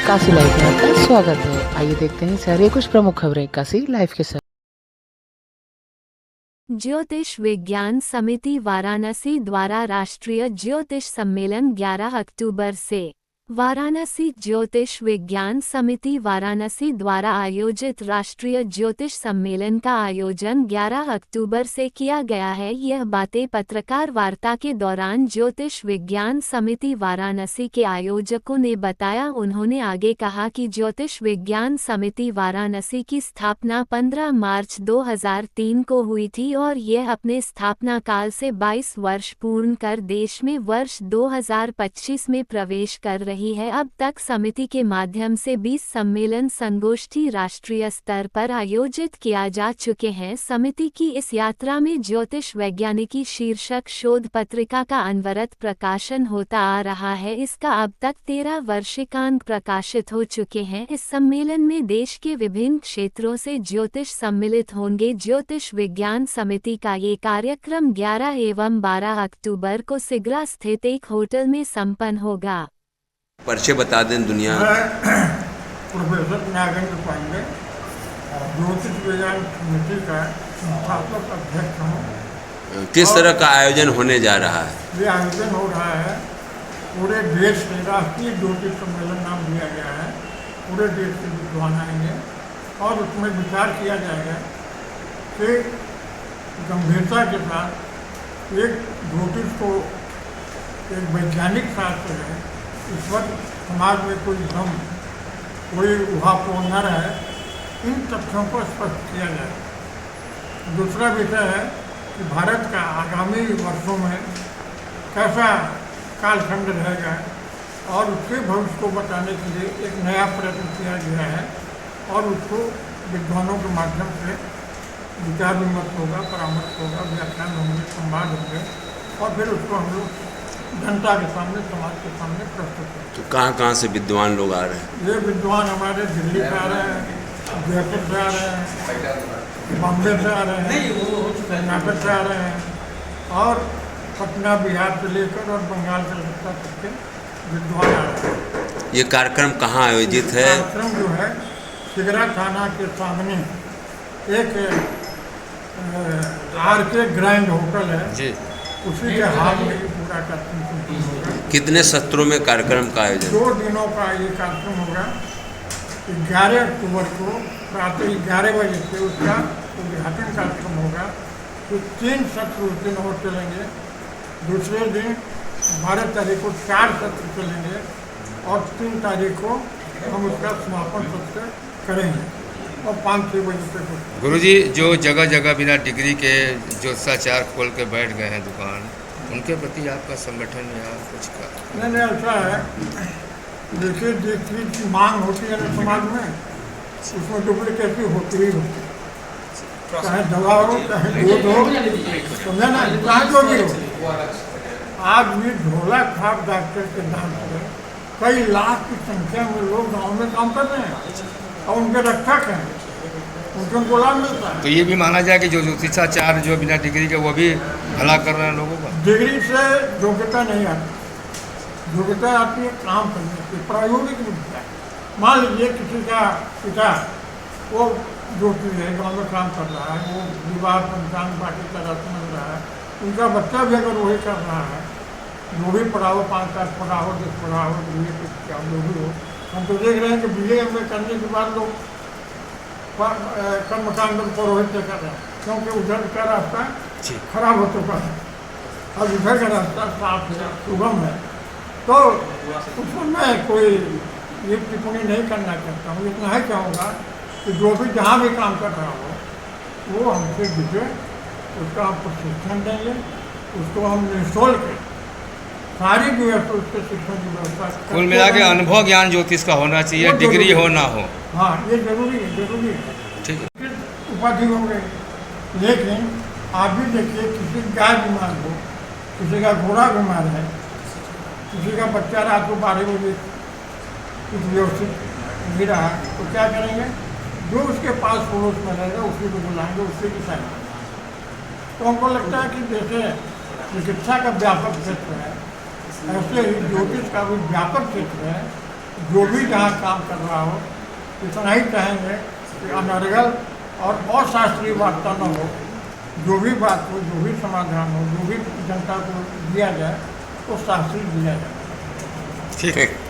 Kashi live में आपका स्वागत है। आइए देखते हैं शहर कुछ प्रमुख खबरें काशी लाइव के साथ। ज्योतिष विज्ञान समिति वाराणसी द्वारा राष्ट्रीय ज्योतिष सम्मेलन 11 अक्टूबर से। वाराणसी ज्योतिष विज्ञान समिति वाराणसी द्वारा आयोजित राष्ट्रीय ज्योतिष सम्मेलन का आयोजन 11 अक्टूबर से किया गया है। यह बातें पत्रकार वार्ता के दौरान ज्योतिष विज्ञान समिति वाराणसी के आयोजकों ने बताया। उन्होंने आगे कहा कि ज्योतिष विज्ञान समिति वाराणसी की स्थापना 15 मार्च 2003 को हुई थी और यह अपने स्थापना काल से 22 वर्ष पूर्ण कर देश में वर्ष 2025 में प्रवेश कर रही है। अब तक समिति के माध्यम से 20 सम्मेलन संगोष्ठी राष्ट्रीय स्तर पर आयोजित किया जा चुके हैं। समिति की इस यात्रा में ज्योतिष वैज्ञानिकी शीर्षक शोध पत्रिका का अनवरत प्रकाशन होता आ रहा है। इसका अब तक 13 वर्षिकांक प्रकाशित हो चुके हैं। इस सम्मेलन में देश के विभिन्न क्षेत्रों से ज्योतिष सम्मिलित होंगे। ज्योतिष विज्ञान समिति का ये कार्यक्रम 11 एवं 12 अक्टूबर को सिगरा स्थित एक होटल में संपन्न होगा। परिचय बता दें दुनिया। प्रोफेसर नागेंद्र पांडे, ज्योतिष विज्ञान समिति का संस्थापक अध्यक्ष हूँ। किस तरह का आयोजन होने जा रहा है? ये आयोजन हो रहा है पूरे देश से, राष्ट्रीय ज्योतिष सम्मेलन नाम दिया गया है। पूरे देश के विद्वान आएंगे और उसमें विचार किया जाएगा कि गंभीरता के साथ एक ज्योतिष को एक वैज्ञानिक शास्त्र है, इस वक्त समाज में कोई भ्रम, कोई ऊहापोह न रहे, इन तथ्यों को स्पष्ट किया जाए। दूसरा विषय है कि भारत का आगामी वर्षों में कैसा कालखंड रहेगा और उसके भविष्य को बताने के लिए एक नया प्रयत्न किया गया है और उसको विद्वानों के माध्यम से विचार विमर्श होगा, परामर्श होगा, व्याख्यान होंगे, संवाद होंगे और फिर उसको हम लोग जनता के सामने, समाज के सामने प्रस्तुत करें। तो कहाँ से विद्वान लोग आ रहे हैं? ये विद्वान हमारे दिल्ली से आ रहे हैं, जयपुर से आ रहे हैं, बॉम्बे से आ रहे हैं, कर्नाटक से आ रहे हैं और पटना, बिहार से लेकर और बंगाल से लेकर तक के विद्वान आ रहे हैं। ये कार्यक्रम कहाँ आयोजित है? कार्यक्रम जो है सिगरा थाना के सामने एक RK ग्रैंड होटल है जी, उसी के हाल में पूरा कार्यक्रम होगा। कितने सत्रों में कार्यक्रम का आयोजन? 2 दिनों का ये कार्यक्रम होगा। 11 अक्टूबर को प्रातः 11 बजे से उसका उद्घाटन कार्यक्रम होगा। तो 3 सत्र उस दिन और चलेंगे। दूसरे दिन 12 तारीख को 4 सत्र चलेंगे और 3 तारीख को हम उसका समापन सत्र करेंगे और 5-6 बजे तक। गुरुजी, जो जगह जगह बिना डिग्री के ज्योतिषाचार खोल के बैठ गए हैं दुकान, उनके प्रति आपका संगठन या कुछ का? नहीं, ऐसा है, देखिए जिस चीज़ की मांग होती है ना समाज में, उसमें डुप्लीकेसी होती ही होती है। चाहे दवा हो, चाहे दूध हो, समझे ना, चाहे जो भी हो। आज भी ढोला छाप डॉक्टर के नाम से कई लाख की संख्या में लोग गाँव में काम कर रहे हैं और उनके रक्षक हैं, उनको लाभ मिलता है। तो ये भी माना जाए कि जो ज्योतिषाचार्य जो बिना डिग्री के वो भी भला कर रहे हैं लोगों का? डिग्री से योग्यता नहीं आती, योग्यता आती है काम करने की, प्रायोगिक विद्या। मान लीजिए किसी का पिता वो ज्योतिष है, गाँव में काम कर रहा है, वो विवाह पंचांग बाकी तरह से मिल रहा है, उनका बच्चा भी अगर वही कर रहा है, जो भी पढ़ाओ, 5 साल पढ़ाओ, 10 पढ़ाओ, जो भी हो, हम तो देख रहे हैं कि BA में करने के बाद लोग कर्मकांड पुरोहित से कर रहे हैं, क्योंकि उधर का रास्ता खराब हो चुका है, अब इधर का रास्ता साफ है, सुगम है। तो उसमें मैं कोई ये टिप्पणी नहीं करना चाहता हूँ। इतना ही कहूँगा कि जो भी जहाँ भी काम कर रहा हो वो हमसे जुटे, उसका हम प्रशिक्षण देंगे, उसको हम निःशुल्क सारी जो है उसके शिक्षण की व्यवस्था। कुल मिला के अनुभव ज्ञान ज्योतिष का होना चाहिए, डिग्री हो ना हो। हाँ, ये जरूरी है, जरूरी है। ठीक है। उपाधि हो गई, लेकिन आप भी देखिए, किसी गाय बीमार हो, किसी का घोड़ा बीमार है, किसी का बच्चा रात को 12 बजे कुछ व्यवस्थित नहीं रहा, तो क्या करेंगे? जो उसके पास पड़ोस में रहेगा उसी को बुलाएंगे, उससे की सहायता। तो हमको लगता है कि जैसे चिकित्सा का व्यापक क्षेत्र है, ऐसे ही ज्योतिष का भी व्यापक क्षेत्र है जो भी जहाँ काम कर रहा हो इतना ही कहेंगे कि अनर्गल और अशास्त्रीय वार्ता न हो। जो भी बात हो, जो भी समाधान हो, जो भी जनता को दिया जाए वो शास्त्रीय दिया जाए। ठीक है।